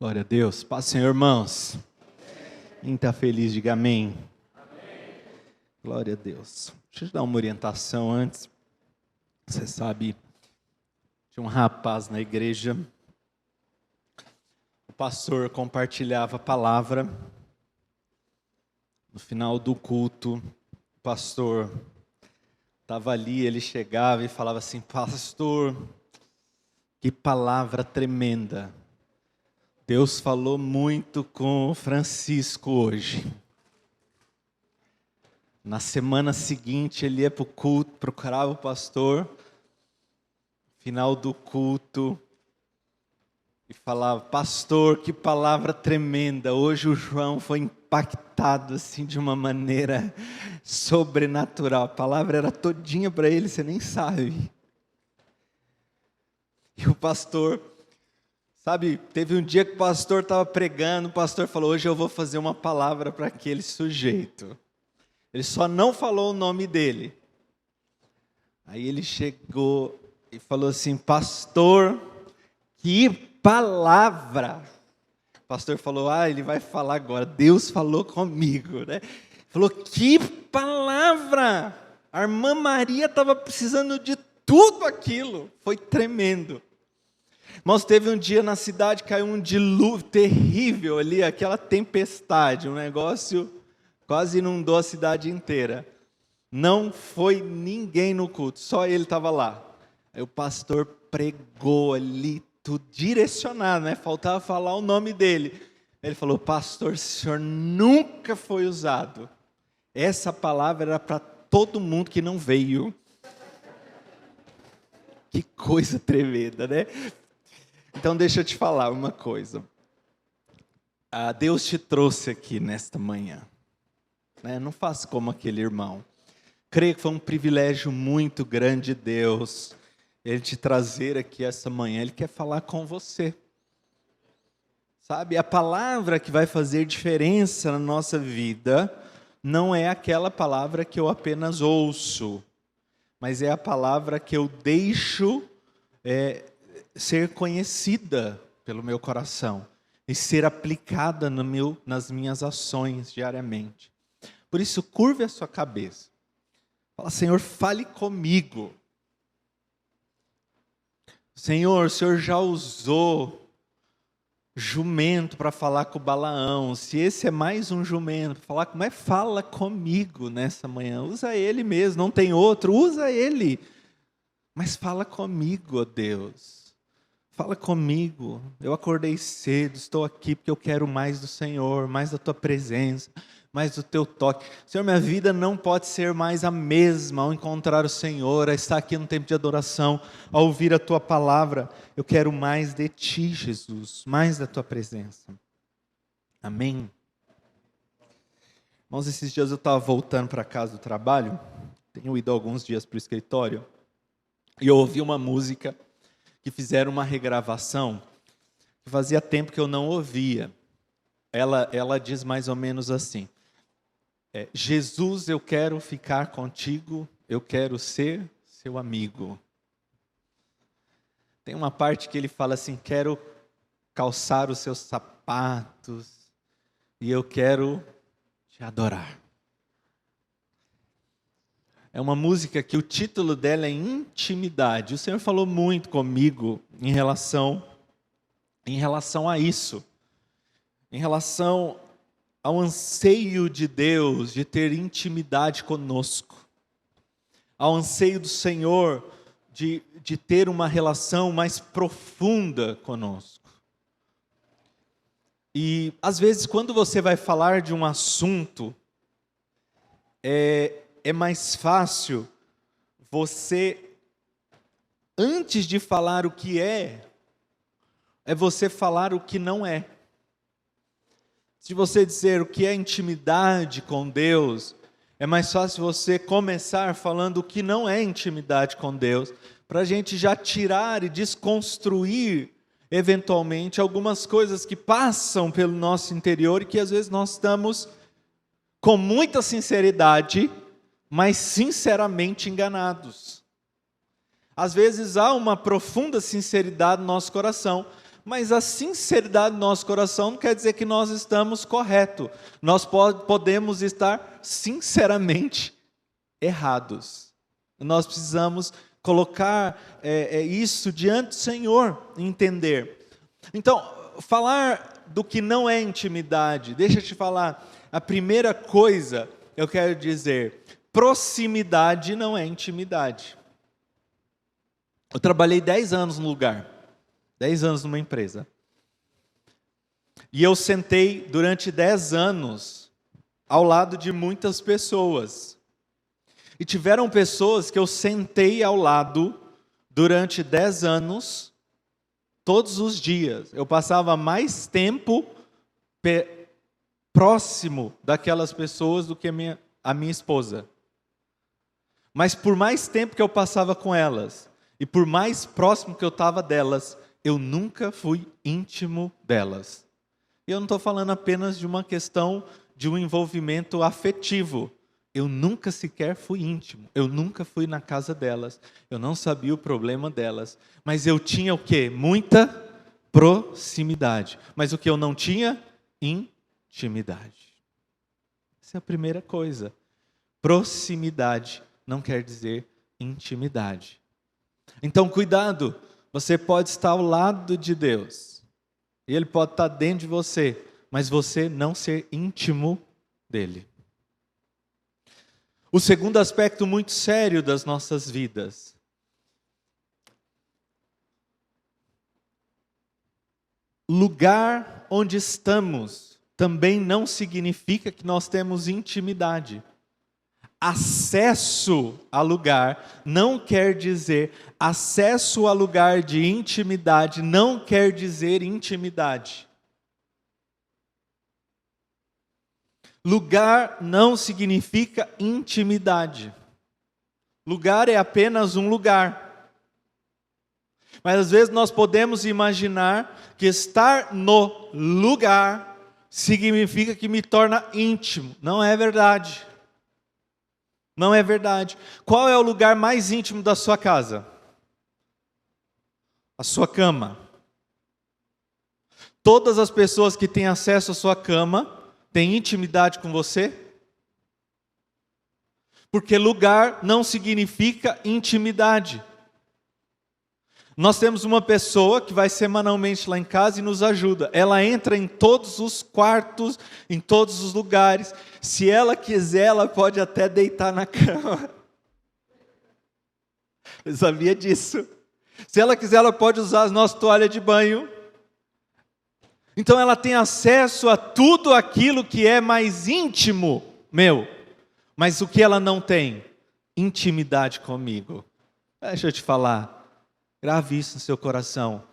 Glória a Deus. Paz, Senhor, irmãos. Quem está feliz, diga amém. Amém. Glória a Deus. Deixa eu te dar uma orientação antes. Você sabe, tinha um rapaz na igreja, o pastor compartilhava a palavra. No final do culto, o pastor estava ali, ele chegava e falava assim: pastor, que palavra tremenda. Deus falou muito com o Francisco hoje. Na semana seguinte, ele ia para o culto, procurava o pastor, final do culto, e falava: pastor, que palavra tremenda. Hoje o João foi impactado assim de uma maneira sobrenatural. A palavra era todinha para ele, você nem sabe. E o pastor, sabe, teve um dia que o pastor estava pregando, o pastor falou: hoje eu vou fazer uma palavra para aquele sujeito. Ele só não falou o nome dele. Aí ele chegou e falou assim: pastor, que palavra. O pastor falou: ele vai falar agora, Deus falou comigo, né? Falou: que palavra. A irmã Maria estava precisando de tudo aquilo. Foi tremendo. Mas teve um dia na cidade, caiu um dilúvio terrível ali, aquela tempestade, um negócio quase inundou a cidade inteira. Não foi ninguém no culto, só ele estava lá. Aí o pastor pregou ali, tudo direcionado, né? Faltava falar o nome dele. Ele falou: pastor, o senhor nunca foi usado. Essa palavra era para todo mundo que não veio. Que coisa tremenda, né? Então deixa eu te falar uma coisa. Deus te trouxe aqui nesta manhã. Não faça como aquele irmão. Creio que foi um privilégio muito grande de Deus Ele te trazer aqui essa manhã. Ele quer falar com você. Sabe, a palavra que vai fazer diferença na nossa vida não é aquela palavra que eu apenas ouço, mas é a palavra que eu deixo ser conhecida pelo meu coração e ser aplicada nas minhas ações diariamente. Por isso, curve a sua cabeça. Fala: Senhor, fale comigo. Senhor, o Senhor já usou jumento para falar com Balaão. Se esse é mais um jumento para falar, como fala comigo nessa manhã. Usa ele mesmo, não tem outro, usa ele. Mas fala comigo, ó Deus. Fala comigo. Eu acordei cedo, estou aqui porque eu quero mais do Senhor, mais da tua presença, mais do teu toque. Senhor, minha vida não pode ser mais a mesma ao encontrar o Senhor, a estar aqui no tempo de adoração, a ouvir a tua palavra. Eu quero mais de ti, Jesus, mais da tua presença. Amém? Irmãos, esses dias eu estava voltando para casa do trabalho, tenho ido alguns dias para o escritório, e eu ouvi uma música que fizeram uma regravação, que fazia tempo que eu não ouvia. Ela diz mais ou menos assim: Jesus, eu quero ficar contigo, eu quero ser seu amigo. Tem uma parte que ele fala assim: quero calçar os seus sapatos, e eu quero te adorar. É uma música que o título dela é Intimidade. O Senhor falou muito comigo em relação a isso. Em relação ao anseio de Deus de ter intimidade conosco. Ao anseio do Senhor de ter uma relação mais profunda conosco. E às vezes quando você vai falar de um assunto, é mais fácil você, antes de falar o que é você falar o que não é. Se você dizer o que é intimidade com Deus, é mais fácil você começar falando o que não é intimidade com Deus, para a gente já tirar e desconstruir, eventualmente, algumas coisas que passam pelo nosso interior e que às vezes nós estamos com muita sinceridade, mas sinceramente enganados. Às vezes há uma profunda sinceridade no nosso coração, Mas a sinceridade do nosso coração não quer dizer que nós estamos corretos. Nós podemos estar sinceramente errados. Nós precisamos colocar isso diante do Senhor e entender. Então, falar do que não é intimidade, deixa eu te falar, a primeira coisa eu quero dizer, proximidade não é intimidade. Eu trabalhei 10 anos no lugar, 10 anos numa empresa. E eu sentei durante 10 anos ao lado de muitas pessoas. E tiveram pessoas que eu sentei ao lado durante 10 anos, todos os dias. Eu passava mais tempo próximo daquelas pessoas do que a minha esposa. Mas por mais tempo que eu passava com elas, e por mais próximo que eu estava delas, eu nunca fui íntimo delas. E eu não estou falando apenas de uma questão de um envolvimento afetivo. Eu nunca sequer fui íntimo, eu nunca fui na casa delas, eu não sabia o problema delas, mas eu tinha o quê? Muita proximidade. Mas o que eu não tinha? Intimidade. Essa é a primeira coisa. Proximidade não quer dizer intimidade. Então, cuidado, você pode estar ao lado de Deus, e Ele pode estar dentro de você, mas você não ser íntimo dEle. O segundo aspecto muito sério das nossas vidas. Lugar onde estamos também não significa que nós temos intimidade. Acesso a lugar não quer dizer, acesso a lugar de intimidade não quer dizer intimidade. Lugar não significa intimidade. Lugar é apenas um lugar. Mas às vezes nós podemos imaginar que estar no lugar significa que me torna íntimo. Não é verdade. Não é verdade. Qual é o lugar mais íntimo da sua casa? A sua cama. Todas as pessoas que têm acesso à sua cama têm intimidade com você? Porque lugar não significa intimidade. Nós temos uma pessoa que vai semanalmente lá em casa e nos ajuda. Ela entra em todos os quartos, em todos os lugares. Se ela quiser, ela pode até deitar na cama. Eu sabia disso. Se ela quiser, ela pode usar as nossas toalhas de banho. Então ela tem acesso a tudo aquilo que é mais íntimo meu. Mas o que ela não tem? Intimidade comigo. Deixa eu te falar. Grave isso no seu coração.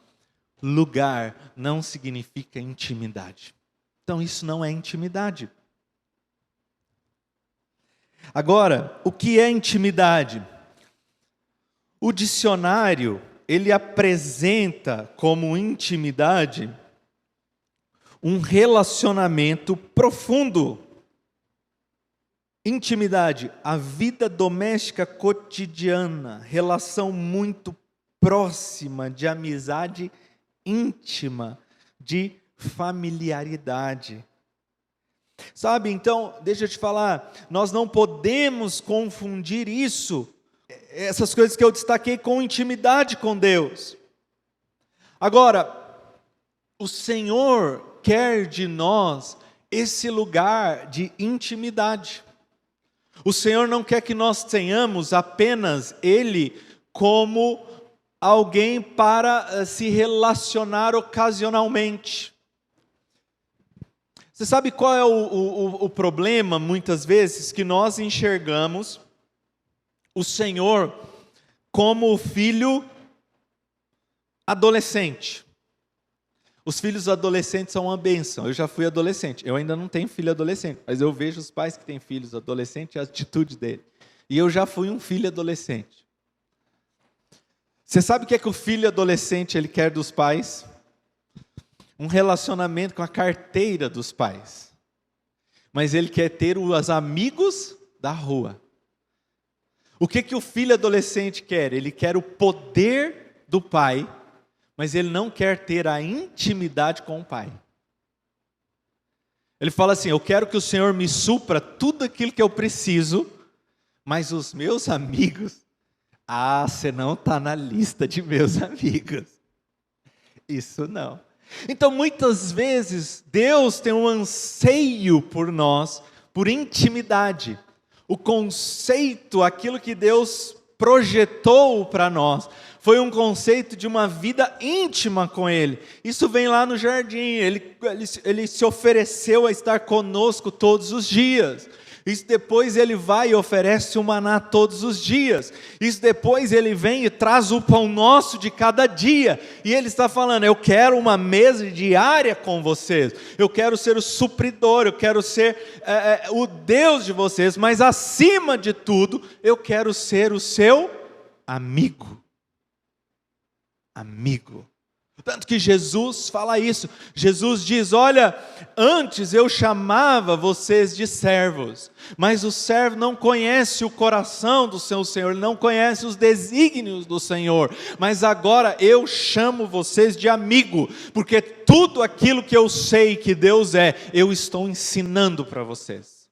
Lugar não significa intimidade. Então isso não é intimidade. Agora, o que é intimidade? O dicionário, ele apresenta como intimidade um relacionamento profundo. Intimidade, a vida doméstica cotidiana, relação muito próxima, de amizade íntima, de familiaridade. Sabe, então, deixa eu te falar, nós não podemos confundir isso, essas coisas que eu destaquei, com intimidade com Deus. Agora, o Senhor quer de nós esse lugar de intimidade. O Senhor não quer que nós tenhamos apenas Ele como alguém para se relacionar ocasionalmente. Você sabe qual é o problema, muitas vezes, que nós enxergamos o Senhor como o filho adolescente. Os filhos adolescentes são uma bênção. Eu já fui adolescente. Eu ainda não tenho filho adolescente, mas eu vejo os pais que têm filhos adolescentes e a atitude dele. E eu já fui um filho adolescente. Você sabe o que é que o filho adolescente ele quer dos pais? Um relacionamento com a carteira dos pais. Mas ele quer ter os amigos da rua. O que que o filho adolescente quer? Ele quer o poder do pai mas ele não quer ter a intimidade com o Pai. Ele fala assim: eu quero que o Senhor me supra tudo aquilo que eu preciso, mas os meus amigos, você não está na lista de meus amigos. Isso não. Então muitas vezes Deus tem um anseio por nós, por intimidade. O conceito, aquilo que Deus projetou para nós, foi um conceito de uma vida íntima com Ele. Isso vem lá no jardim, Ele se ofereceu a estar conosco todos os dias. Isso depois Ele vai e oferece o maná todos os dias. Isso depois Ele vem e traz o pão nosso de cada dia. E Ele está falando: eu quero uma mesa diária com vocês. Eu quero ser o supridor, eu quero ser o Deus de vocês. Mas acima de tudo, eu quero ser o seu amigo. Amigo. Tanto que Jesus fala isso. Jesus diz: olha, antes eu chamava vocês de servos, mas o servo não conhece o coração do seu Senhor, não conhece os desígnios do Senhor, mas agora eu chamo vocês de amigo, porque tudo aquilo que eu sei que Deus é, eu estou ensinando para vocês.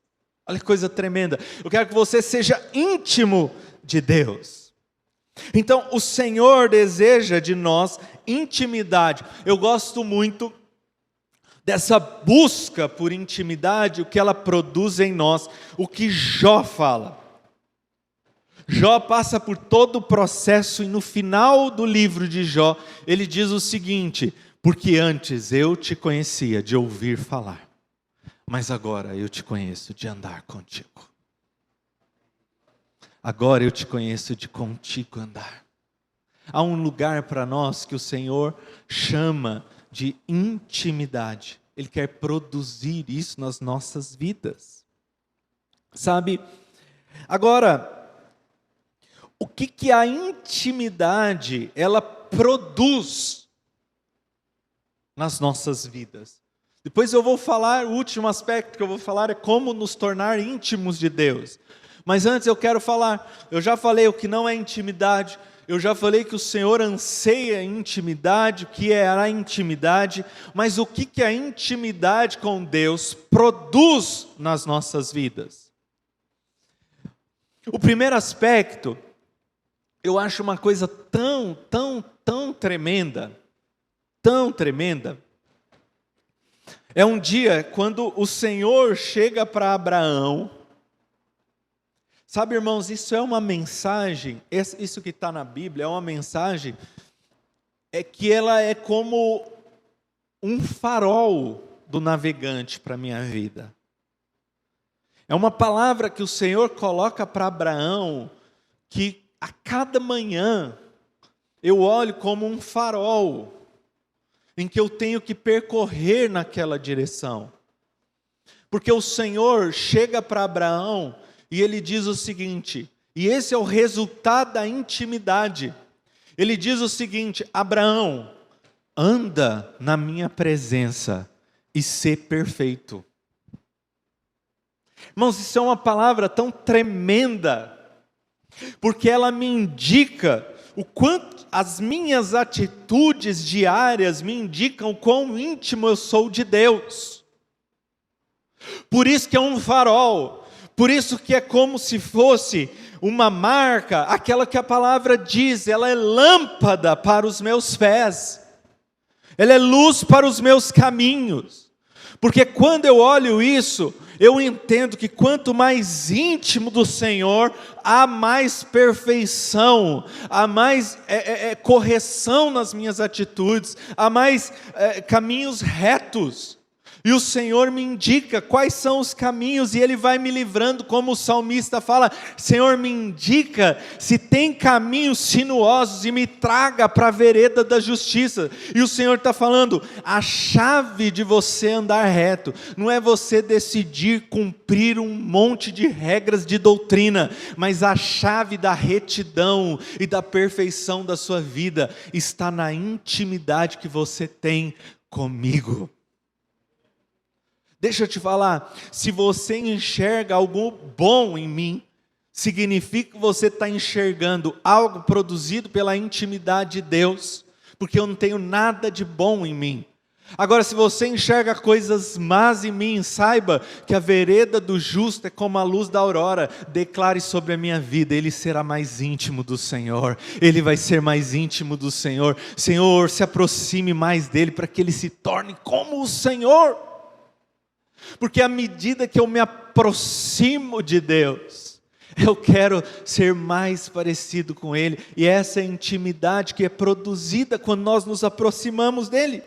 Olha que coisa tremenda. Eu quero que você seja íntimo de Deus. Então o Senhor deseja de nós intimidade. Eu gosto muito dessa busca por intimidade, o que ela produz em nós, o que Jó fala. Jó passa por todo o processo e no final do livro de Jó, ele diz o seguinte: porque antes eu te conhecia de ouvir falar, mas agora eu te conheço de andar contigo. Agora eu te conheço de contigo andar. Há um lugar para nós que o Senhor chama de intimidade. Ele quer produzir isso nas nossas vidas. Sabe? Agora, o que a intimidade ela produz nas nossas vidas? Depois eu vou falar, o último aspecto que eu vou falar é como nos tornar íntimos de Deus. Mas antes eu quero falar, eu já falei o que não é intimidade, eu já falei que o Senhor anseia intimidade, o que é a intimidade, mas o que a intimidade com Deus produz nas nossas vidas? O primeiro aspecto, eu acho uma coisa tão tremenda, é um dia quando o Senhor chega para Abraão. Sabe, irmãos, isso é uma mensagem, isso que está na Bíblia é uma mensagem, que ela é como um farol do navegante para a minha vida. É uma palavra que o Senhor coloca para Abraão, que a cada manhã eu olho como um farol, em que eu tenho que percorrer naquela direção. Porque o Senhor chega para Abraão, e ele diz o seguinte, e esse é o resultado da intimidade. Ele diz o seguinte: Abraão, anda na minha presença e sê perfeito. Irmãos, isso é uma palavra tão tremenda, porque ela me indica o quanto as minhas atitudes diárias me indicam o quão íntimo eu sou de Deus. Por isso que é um farol. Por isso que é como se fosse uma marca, aquela que a palavra diz, ela é lâmpada para os meus pés, ela é luz para os meus caminhos, porque quando eu olho isso, eu entendo que quanto mais íntimo do Senhor, há mais perfeição, há mais correção nas minhas atitudes, há mais caminhos retos. E o Senhor me indica quais são os caminhos, e Ele vai me livrando, como o salmista fala: Senhor, me indica se tem caminhos sinuosos e me traga para a vereda da justiça. E o Senhor está falando, a chave de você andar reto, não é você decidir cumprir um monte de regras de doutrina, mas a chave da retidão e da perfeição da sua vida está na intimidade que você tem comigo. Deixa eu te falar, se você enxerga algo bom em mim, significa que você está enxergando algo produzido pela intimidade de Deus, porque eu não tenho nada de bom em mim. Agora, se você enxerga coisas más em mim, saiba que a vereda do justo é como a luz da aurora. Declare sobre a minha vida, ele será mais íntimo do Senhor. Ele vai ser mais íntimo do Senhor. Senhor, se aproxime mais dele para que ele se torne como o Senhor. Porque à medida que eu me aproximo de Deus, eu quero ser mais parecido com ele. E essa é a intimidade que é produzida quando nós nos aproximamos dele.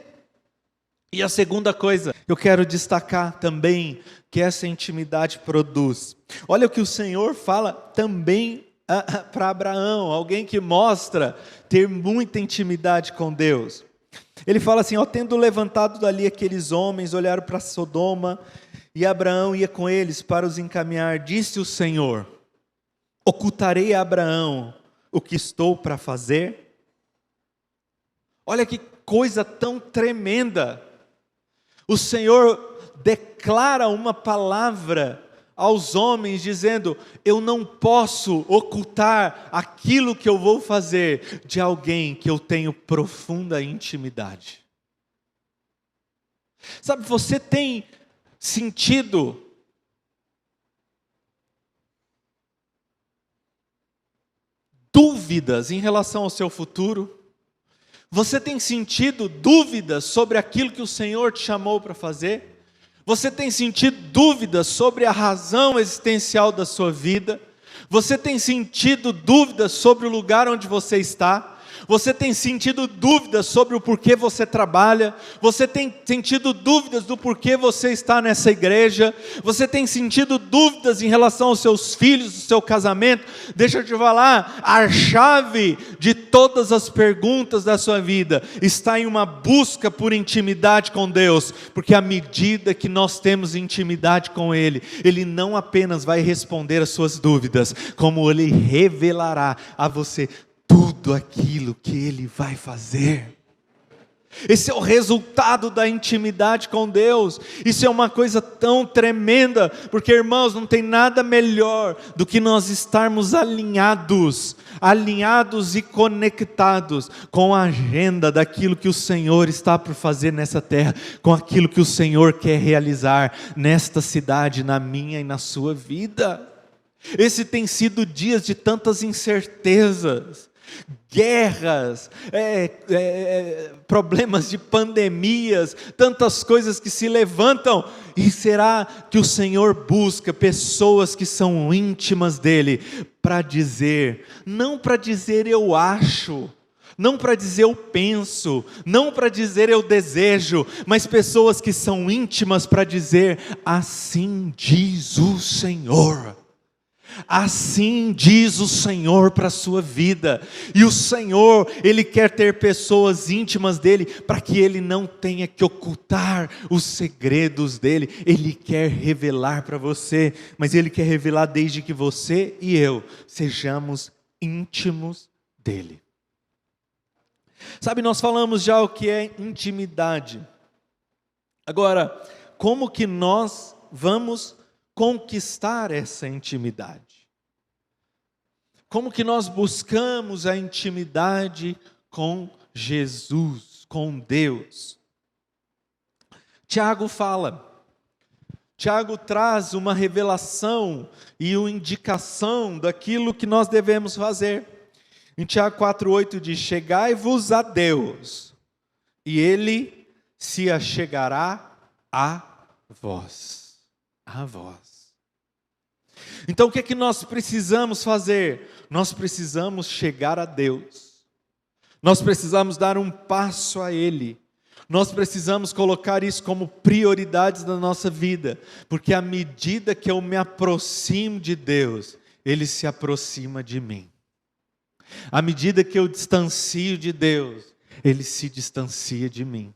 E a segunda coisa que eu quero destacar também, que essa intimidade produz. Olha o que o Senhor fala também para Abraão, alguém que mostra ter muita intimidade com Deus. Ele fala assim, tendo levantado dali aqueles homens, olharam para Sodoma, e Abraão ia com eles para os encaminhar. Disse o Senhor, ocultarei a Abraão o que estou para fazer? Olha que coisa tão tremenda. O Senhor declara uma palavra aos homens dizendo, eu não posso ocultar aquilo que eu vou fazer de alguém que eu tenho profunda intimidade. Sabe, você tem sentido dúvidas em relação ao seu futuro? Você tem sentido dúvidas sobre aquilo que o Senhor te chamou para fazer? Você tem sentido dúvidas sobre a razão existencial da sua vida? Você tem sentido dúvidas sobre o lugar onde você está? Você tem sentido dúvidas sobre o porquê você trabalha? Você tem sentido dúvidas do porquê você está nessa igreja? Você tem sentido dúvidas em relação aos seus filhos, do seu casamento? Deixa eu te falar, a chave de todas as perguntas da sua vida está em uma busca por intimidade com Deus, porque à medida que nós temos intimidade com Ele, Ele não apenas vai responder às suas dúvidas, como Ele revelará a você tudo aquilo que Ele vai fazer. Esse é o resultado da intimidade com Deus. Isso é uma coisa tão tremenda, porque irmãos, não tem nada melhor do que nós estarmos alinhados e conectados com a agenda daquilo que o Senhor está por fazer nessa terra, com aquilo que o Senhor quer realizar nesta cidade, na minha e na sua vida. Esse tem sido dias de tantas incertezas, guerras, problemas de pandemias, tantas coisas que se levantam. E será que o Senhor busca pessoas que são íntimas dEle para dizer, não para dizer eu acho, não para dizer eu penso, não para dizer eu desejo, mas pessoas que são íntimas para dizer, assim diz o Senhor. Assim diz o Senhor para a sua vida. E o Senhor, Ele quer ter pessoas íntimas dEle, para que Ele não tenha que ocultar os segredos dEle. Ele quer revelar para você, mas Ele quer revelar desde que você e eu sejamos íntimos dEle. Sabe, nós falamos já o que é intimidade. Agora, como que nós vamos conquistar essa intimidade? Como que nós buscamos a intimidade com Jesus, com Deus? Tiago fala, Tiago traz uma revelação e uma indicação daquilo que nós devemos fazer. Em Tiago 4,8 diz, chegai-vos a Deus, e Ele se achegará a vós. A vós. Então o que é que nós precisamos fazer? Nós precisamos chegar a Deus. Nós precisamos dar um passo a Ele. Nós precisamos colocar isso como prioridades da nossa vida. Porque à medida que eu me aproximo de Deus, Ele se aproxima de mim. À medida que eu distancio de Deus, Ele se distancia de mim.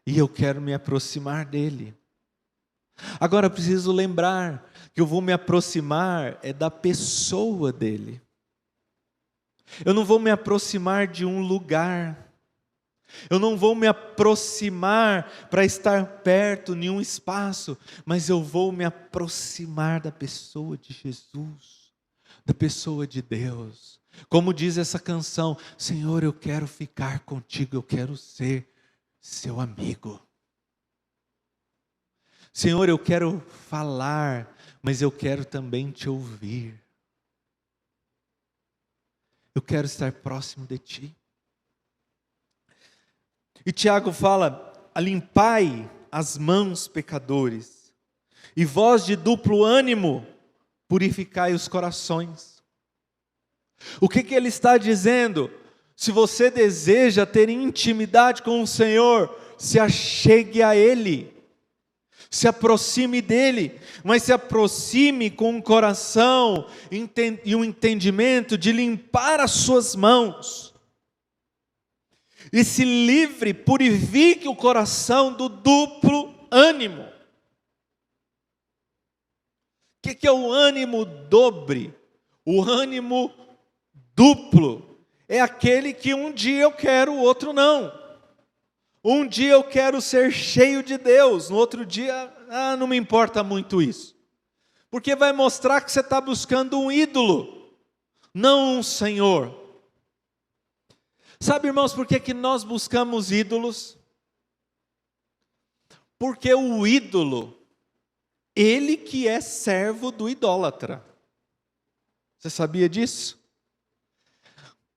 E eu quero me aproximar dEle. Agora eu preciso lembrar que eu vou me aproximar da pessoa dEle. Eu não vou me aproximar de um lugar. Eu não vou me aproximar para estar perto em um espaço, mas eu vou me aproximar da pessoa de Jesus, da pessoa de Deus. Como diz essa canção: Senhor, eu quero ficar contigo, eu quero ser seu amigo. Senhor, eu quero falar, mas eu quero também te ouvir. Eu quero estar próximo de ti. E Tiago fala: alimpai as mãos, pecadores, e vós de duplo ânimo, purificai os corações. O que ele está dizendo? Se você deseja ter intimidade com o Senhor, se achegue a Ele, se aproxime dEle, mas se aproxime com um coração e um entendimento de limpar as suas mãos. E se livre, purifique o coração do duplo ânimo. O que é o ânimo dobre? O ânimo duplo é aquele que um dia eu quero, o outro não. Um dia eu quero ser cheio de Deus, no outro dia, não me importa muito isso. Porque vai mostrar que você está buscando um ídolo, não um Senhor. Sabe, irmãos, por que nós buscamos ídolos? Porque o ídolo, ele que é servo do idólatra. Você sabia disso?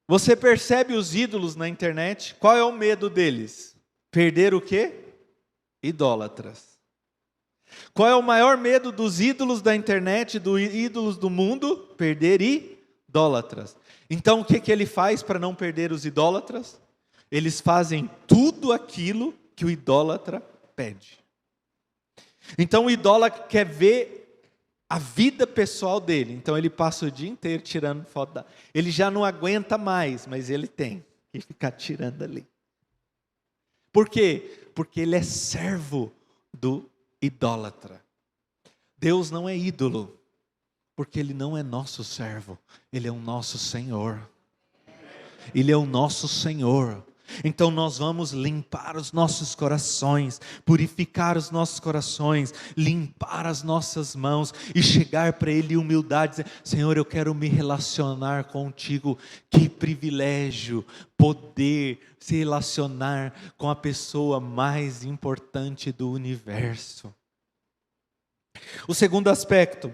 Você percebe os ídolos na internet? Qual é o medo deles? Perder o quê? Idólatras. Qual é o maior medo dos ídolos da internet, dos ídolos do mundo? Perder idólatras. Então o que ele faz para não perder os idólatras? Eles fazem tudo aquilo que o idólatra pede. Então o idólatra quer ver a vida pessoal dele. Então ele passa o dia inteiro tirando foto. Ele já não aguenta mais, mas ele tem que ficar tirando ali. Por quê? Porque ele é servo do idólatra. Deus não é ídolo, porque Ele não é nosso servo, Ele é o nosso Senhor. Ele é o nosso Senhor. Então nós vamos limpar os nossos corações, purificar os nossos corações, limpar as nossas mãos e chegar para Ele em humildade, dizer: Senhor, eu quero me relacionar contigo. Que privilégio poder se relacionar com a pessoa mais importante do universo. O segundo aspecto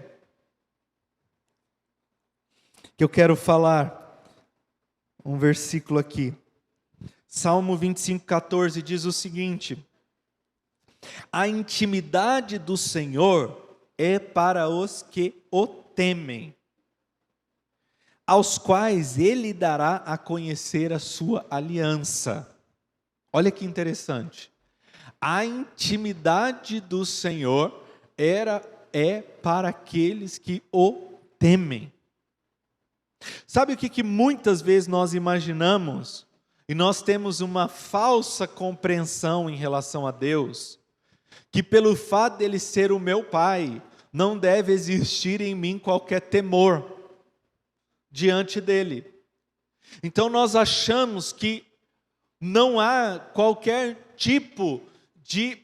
que eu quero falar, um versículo aqui. Salmo 25:14 diz o seguinte: a intimidade do Senhor é para os que o temem, aos quais Ele dará a conhecer a sua aliança. Olha que interessante. A intimidade do Senhor é para aqueles que o temem. Sabe o que muitas vezes nós imaginamos? E nós temos uma falsa compreensão em relação a Deus, que pelo fato dele ser o meu Pai, não deve existir em mim qualquer temor diante dele. Então nós achamos que não há qualquer tipo de...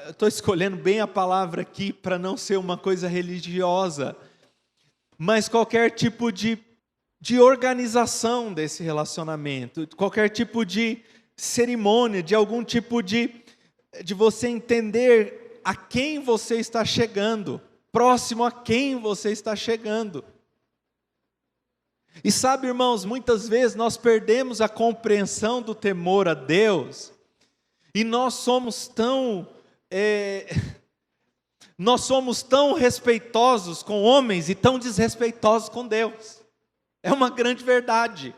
Estou escolhendo bem a palavra aqui para não ser uma coisa religiosa, mas qualquer tipo de organização desse relacionamento, qualquer tipo de cerimônia, de algum tipo de você entender a quem você está chegando, próximo a quem você está chegando. E sabe, irmãos, muitas vezes nós perdemos a compreensão do temor a Deus, e nós somos tão respeitosos com homens e tão desrespeitosos com Deus. É uma grande verdade.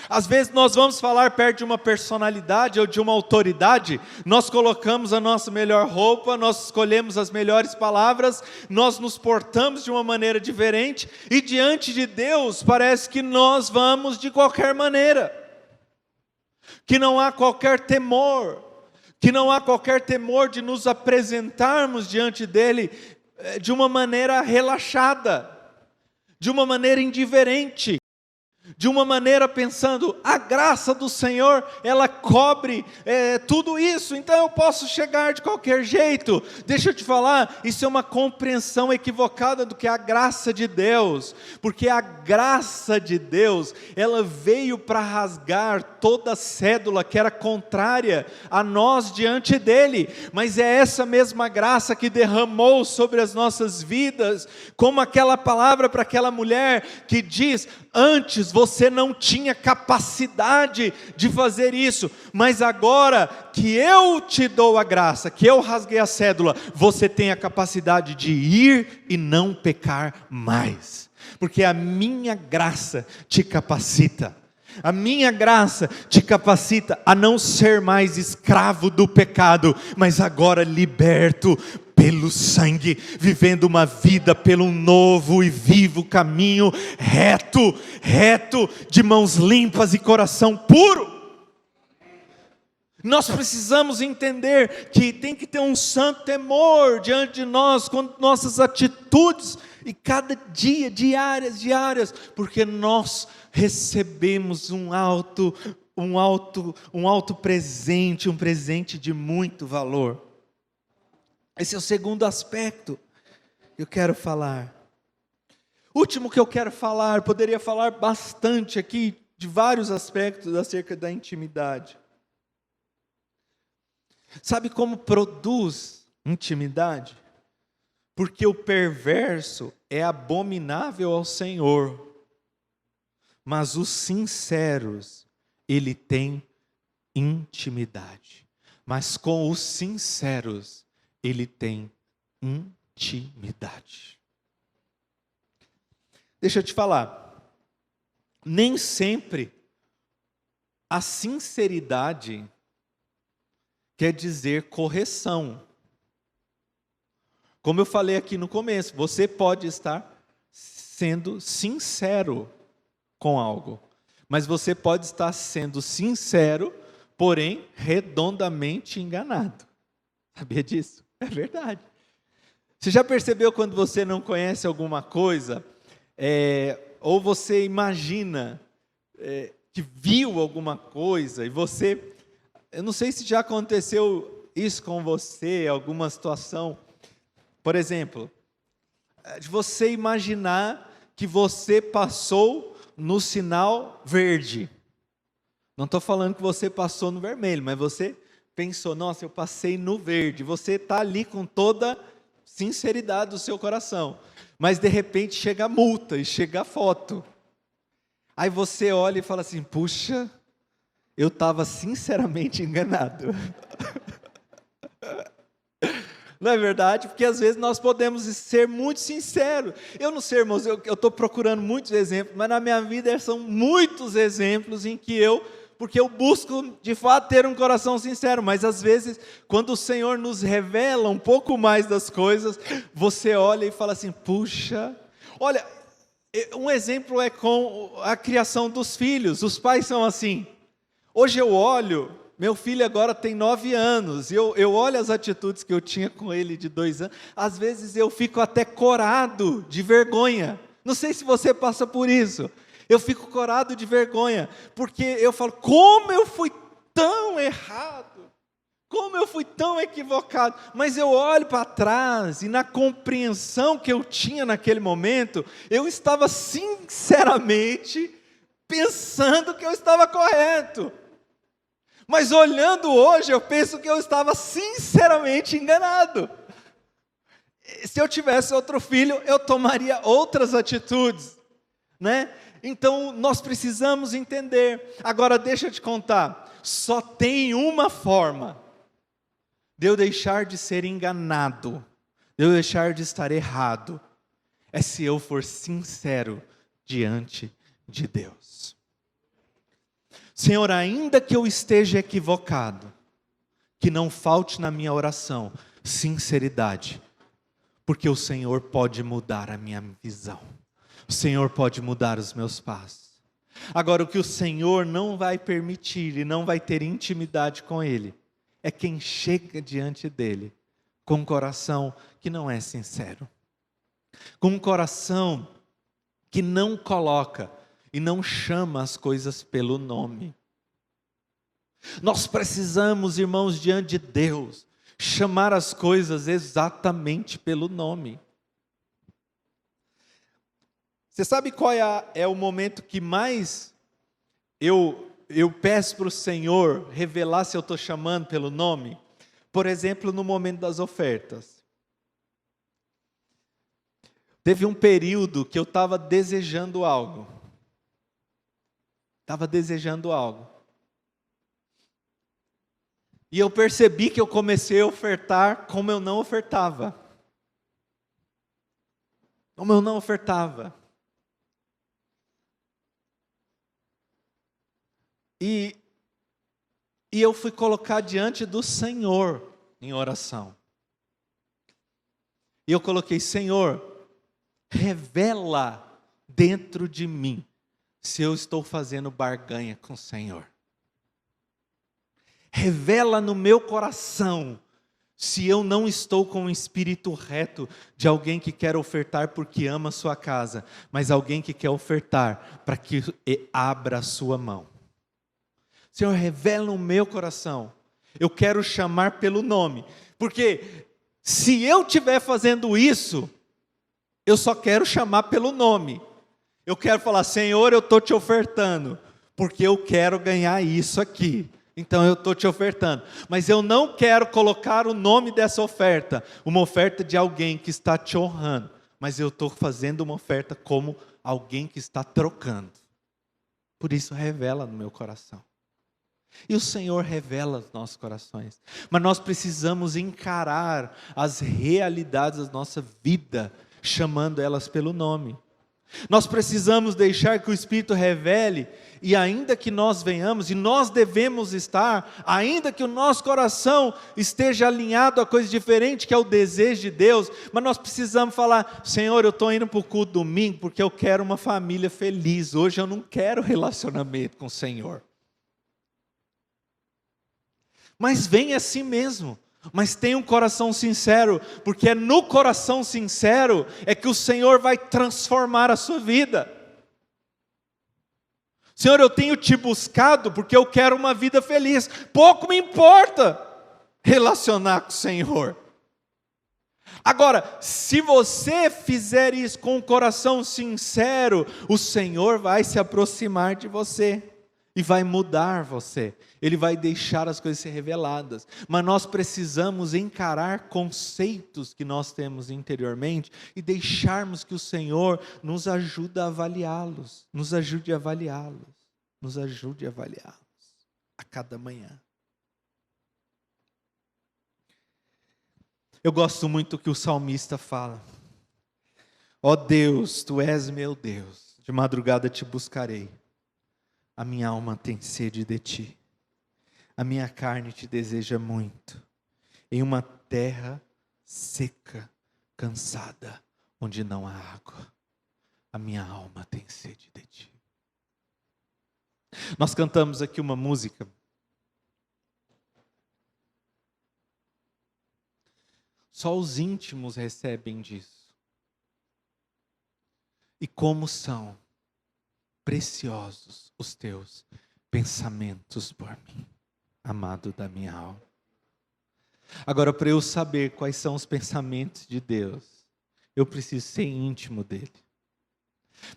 Às vezes nós vamos falar perto de uma personalidade ou de uma autoridade, nós colocamos a nossa melhor roupa, nós escolhemos as melhores palavras, nós nos portamos de uma maneira diferente, e diante de Deus parece que nós vamos de qualquer maneira, que não há qualquer temor, de nos apresentarmos diante dEle de uma maneira relaxada, de uma maneira indiferente, de uma maneira pensando, a graça do Senhor, ela cobre tudo isso, então eu posso chegar de qualquer jeito. Deixa eu te falar, isso é uma compreensão equivocada do que é a graça de Deus, porque a graça de Deus, ela veio para rasgar toda a cédula que era contrária a nós diante dele, mas é essa mesma graça que derramou sobre as nossas vidas, como aquela palavra para aquela mulher que diz, antes você não tinha capacidade de fazer isso, mas agora que eu te dou a graça, que eu rasguei a cédula, você tem a capacidade de ir e não pecar mais, porque a minha graça te capacita. A minha graça te capacita a não ser mais escravo do pecado, mas agora liberto pelo sangue, vivendo uma vida pelo novo e vivo caminho, reto, de mãos limpas e coração puro. Nós precisamos entender que tem que ter um santo temor diante de nós, com nossas atitudes, e cada dia, diárias, porque nós recebemos um alto presente, um presente de muito valor. Esse é o segundo aspecto que eu quero falar. Último que eu quero falar, poderia falar bastante aqui, de vários aspectos acerca da intimidade. Sabe como produz intimidade? Porque o perverso é abominável ao Senhor, mas os sinceros, ele tem intimidade. Mas com os sinceros, ele tem intimidade. Deixa eu te falar, nem sempre a sinceridade quer dizer correção. Como eu falei aqui no começo, você pode estar sendo sincero com algo, mas você pode estar sendo sincero, porém redondamente enganado. Sabia disso? É verdade. Você já percebeu quando você não conhece alguma coisa, ou você imagina que viu alguma coisa, e você, eu não sei se já aconteceu isso com você, alguma situação, por exemplo, de você imaginar que você passou no sinal verde. Não estou falando que você passou no vermelho, mas você pensou, nossa, eu passei no verde. Você está ali com toda sinceridade do seu coração. Mas de repente chega a multa e chega a foto. Aí você olha e fala assim, puxa, eu estava sinceramente enganado. Não é verdade? Porque às vezes nós podemos ser muito sinceros. Eu não sei, irmãos, eu estou procurando muitos exemplos, mas na minha vida são muitos exemplos em que porque eu busco de fato ter um coração sincero, mas às vezes, quando o Senhor nos revela um pouco mais das coisas, você olha e fala assim, puxa, olha, um exemplo é com a criação dos filhos, os pais são assim, hoje eu olho, meu filho agora tem 9 anos, e eu olho as atitudes que eu tinha com ele de 2 anos, às vezes eu fico até corado de vergonha, não sei se você passa por isso, eu fico corado de vergonha, porque eu falo, como eu fui tão errado, como eu fui tão equivocado, mas eu olho para trás, e na compreensão que eu tinha naquele momento, eu estava sinceramente pensando que eu estava correto, mas olhando hoje, eu penso que eu estava sinceramente enganado. Se eu tivesse outro filho, eu tomaria outras atitudes, né? Então, nós precisamos entender. Agora, deixa eu te contar. Só tem uma forma de eu deixar de ser enganado, de eu deixar de estar errado. É se eu for sincero diante de Deus. Senhor, ainda que eu esteja equivocado, que não falte na minha oração sinceridade, porque o Senhor pode mudar a minha visão. O Senhor pode mudar os meus passos. Agora, o que o Senhor não vai permitir e não vai ter intimidade com Ele, é quem chega diante dEle com um coração que não é sincero. Com um coração que não coloca. e não chama as coisas pelo nome. Nós precisamos, irmãos, diante de Deus, chamar as coisas exatamente pelo nome. Você sabe qual é o momento que mais eu peço para o Senhor revelar se eu estou chamando pelo nome? Por exemplo, no momento das ofertas. Teve um período que eu estava desejando algo. E eu percebi que eu comecei a ofertar como eu não ofertava. E eu fui colocar diante do Senhor em oração. E eu coloquei: Senhor, revela dentro de mim se eu estou fazendo barganha com o Senhor. Revela no meu coração se eu não estou com um espírito reto de alguém que quer ofertar porque ama a sua casa, mas alguém que quer ofertar para que abra a sua mão. Senhor, revela no meu coração. Eu quero chamar pelo nome, porque se eu estiver fazendo isso, eu só quero chamar pelo nome. Eu quero falar: Senhor, eu estou te ofertando, porque eu quero ganhar isso aqui. Então eu estou te ofertando. Mas eu não quero colocar o nome dessa oferta, uma oferta de alguém que está te honrando. Mas eu estou fazendo uma oferta como alguém que está trocando. Por isso, revela no meu coração. E o Senhor revela os nossos corações. Mas nós precisamos encarar as realidades da nossa vida, chamando elas pelo nome. Nós precisamos deixar que o Espírito revele, e ainda que nós venhamos, e nós devemos estar, ainda que o nosso coração esteja alinhado a coisa diferente, que é o desejo de Deus, mas nós precisamos falar: Senhor, eu estou indo para o culto domingo, porque eu quero uma família feliz, hoje eu não quero relacionamento com o Senhor. Mas vem assim mesmo, mas tenha um coração sincero, porque é no coração sincero é que o Senhor vai transformar a sua vida. Senhor, eu tenho te buscado porque eu quero uma vida feliz, pouco me importa relacionar com o Senhor. Agora, se você fizer isso com um coração sincero, o Senhor vai se aproximar de você e vai mudar você. Ele vai deixar as coisas ser reveladas. Mas nós precisamos encarar conceitos que nós temos interiormente e deixarmos que o Senhor nos ajude a avaliá-los. Nos ajude a avaliá-los. Nos ajude a avaliá-los a cada manhã. Eu gosto muito do que o salmista fala: ó Deus, Tu és meu Deus, de madrugada te buscarei. A minha alma tem sede de Ti. A minha carne te deseja muito. Em uma terra seca, cansada, onde não há água. A minha alma tem sede de Ti. Nós cantamos aqui uma música. Só os íntimos recebem disso. E como são preciosos os teus pensamentos por mim, amado da minha alma. Agora, para eu saber quais são os pensamentos de Deus, eu preciso ser íntimo dele.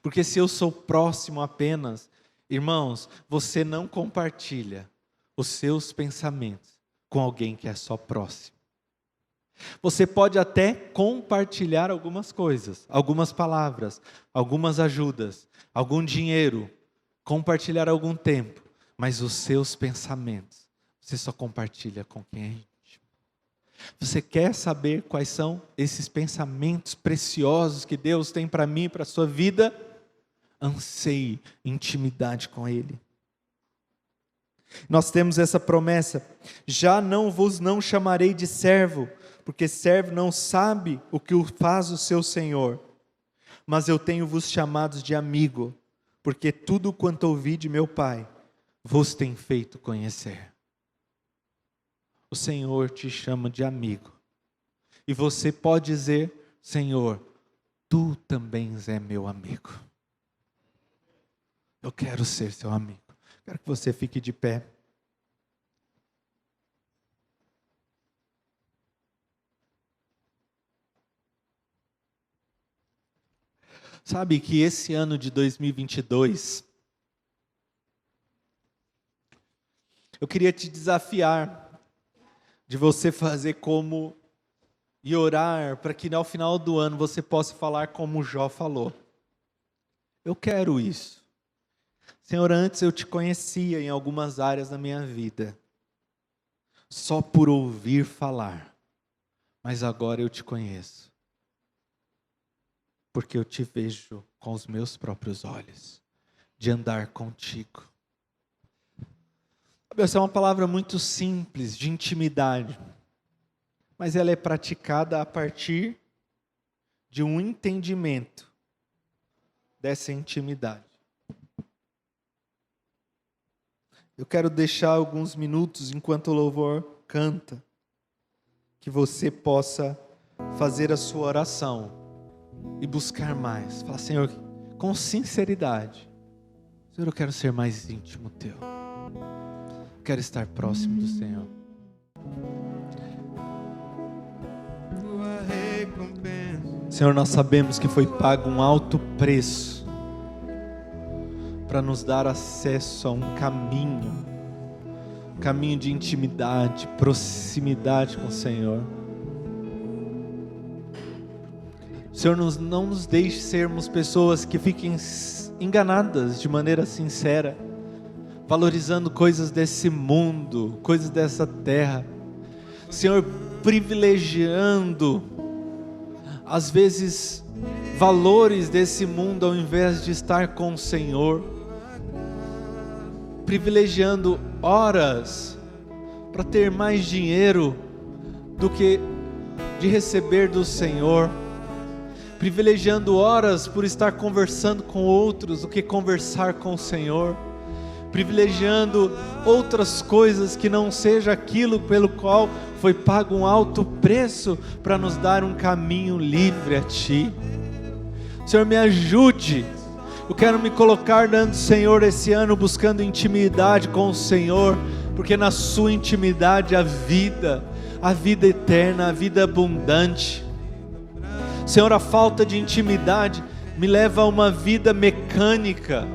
Porque se eu sou próximo apenas, irmãos, você não compartilha os seus pensamentos com alguém que é só próximo. Você pode até compartilhar algumas coisas, algumas palavras, algumas ajudas, algum dinheiro, compartilhar algum tempo, mas os seus pensamentos, você só compartilha com quem é íntimo. Você quer saber quais são esses pensamentos preciosos que Deus tem para mim, para a sua vida? Anseie intimidade com Ele. Nós temos essa promessa: já não chamarei de servo, porque servo não sabe o que faz o seu Senhor, mas eu tenho-vos chamados de amigo, porque tudo quanto ouvi de meu Pai, vos tem feito conhecer. O Senhor te chama de amigo, e você pode dizer: Senhor, Tu também és meu amigo. Eu quero ser seu amigo. Quero que você fique de pé. Sabe que esse ano de 2022, eu queria te desafiar de você fazer como e orar para que ao final do ano você possa falar como Jó falou. Eu quero isso. Senhor, antes eu te conhecia em algumas áreas da minha vida, só por ouvir falar, mas agora eu te conheço, porque eu te vejo com os meus próprios olhos, de andar contigo. Essa é uma palavra muito simples, de intimidade, mas ela é praticada a partir de um entendimento dessa intimidade. Eu quero deixar alguns minutos, enquanto o louvor canta, que você possa fazer a sua oração e buscar mais. Falar, Senhor, com sinceridade, Senhor, eu quero ser mais íntimo teu. Eu quero estar próximo do Senhor. Senhor, nós sabemos que foi pago um alto preço para nos dar acesso a um caminho de intimidade, proximidade com o Senhor. Senhor, não nos deixe sermos pessoas que fiquem enganadas de maneira sincera, valorizando coisas desse mundo, coisas dessa terra. Senhor, privilegiando, às vezes, valores desse mundo ao invés de estar com o Senhor. Privilegiando horas para ter mais dinheiro do que de receber do Senhor. Privilegiando horas por estar conversando com outros do que conversar com o Senhor. Privilegiando outras coisas que não seja aquilo pelo qual foi pago um alto preço para nos dar um caminho livre a Ti. Senhor, me ajude. Eu quero me colocar diante do Senhor esse ano buscando intimidade com o Senhor, porque na sua intimidade a vida eterna, a vida abundante. Senhor, a falta de intimidade me leva a uma vida mecânica,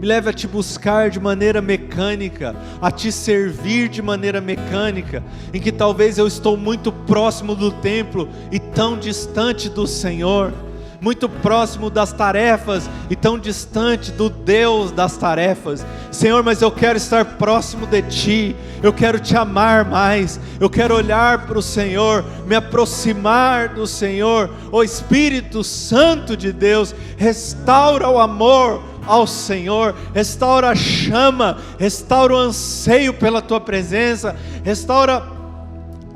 me leva a te buscar de maneira mecânica, a te servir de maneira mecânica, em que talvez eu estou muito próximo do templo e tão distante do Senhor, muito próximo das tarefas e tão distante do Deus das tarefas. Senhor, mas eu quero estar próximo de Ti, eu quero Te amar mais, eu quero olhar para o Senhor, me aproximar do Senhor. Ó Espírito Santo de Deus, restaura o amor ao Senhor, restaura a chama, restaura o anseio pela Tua presença, restaura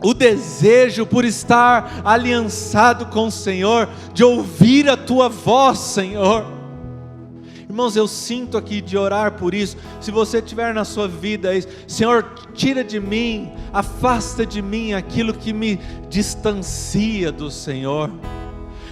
o desejo por estar aliançado com o Senhor, de ouvir a Tua voz, Senhor. Irmãos, eu sinto aqui de orar por isso. Se você tiver na sua vida isso, Senhor, tira de mim, afasta de mim aquilo que me distancia do Senhor.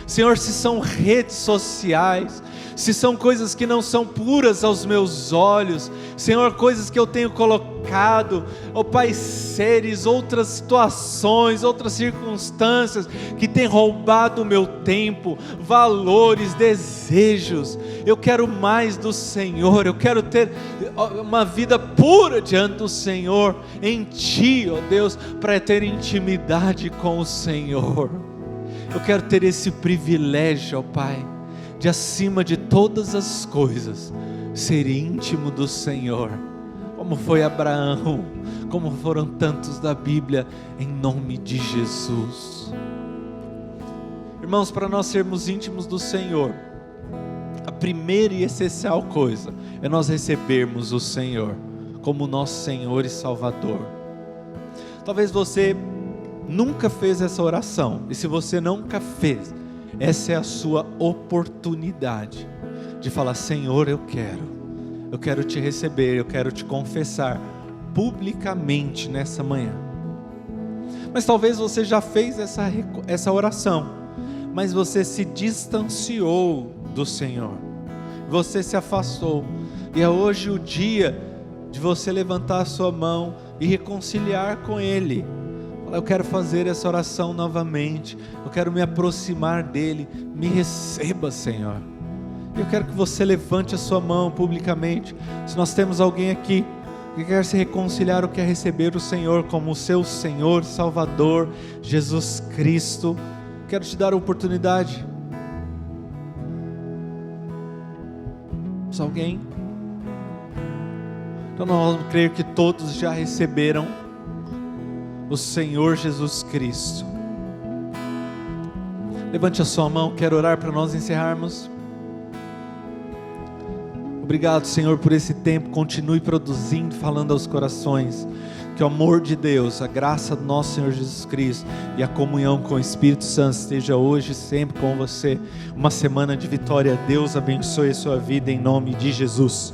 Senhor, se são redes sociais, se são coisas que não são puras aos meus olhos, Senhor, coisas que eu tenho colocado, ó Pai, seres, outras situações, outras circunstâncias que têm roubado o meu tempo, valores, desejos. Eu quero mais do Senhor, eu quero ter uma vida pura diante do Senhor, em Ti, ó Deus, para ter intimidade com o Senhor. Eu quero ter esse privilégio, ó Pai, de acima de todas as coisas, ser íntimo do Senhor, como foi Abraão, como foram tantos da Bíblia, em nome de Jesus. Irmãos, para nós sermos íntimos do Senhor, a primeira e essencial coisa é nós recebermos o Senhor como nosso Senhor e Salvador. Talvez você nunca fez essa oração, e se você nunca fez, essa é a sua oportunidade de falar: Senhor, eu quero te receber, eu quero te confessar publicamente nessa manhã. Mas talvez você já fez essa oração, mas você se distanciou do Senhor, você se afastou. E é hoje o dia de você levantar a sua mão e reconciliar com Ele. Eu quero fazer essa oração novamente, eu quero me aproximar dEle, me receba, Senhor. Eu quero que você levante a sua mão publicamente. Se nós temos alguém aqui que quer se reconciliar ou quer receber o Senhor como o seu Senhor, Salvador, Jesus Cristo, quero te dar a oportunidade. Temos alguém? Então nós vamos crer que todos já receberam o Senhor Jesus Cristo. Levante a sua mão, quero orar para nós encerrarmos. Obrigado, Senhor, por esse tempo. Continue produzindo, falando aos corações. Que o amor de Deus, a graça do nosso Senhor Jesus Cristo e a comunhão com o Espírito Santo esteja hoje e sempre com você. Uma semana de vitória. Deus abençoe a sua vida em nome de Jesus.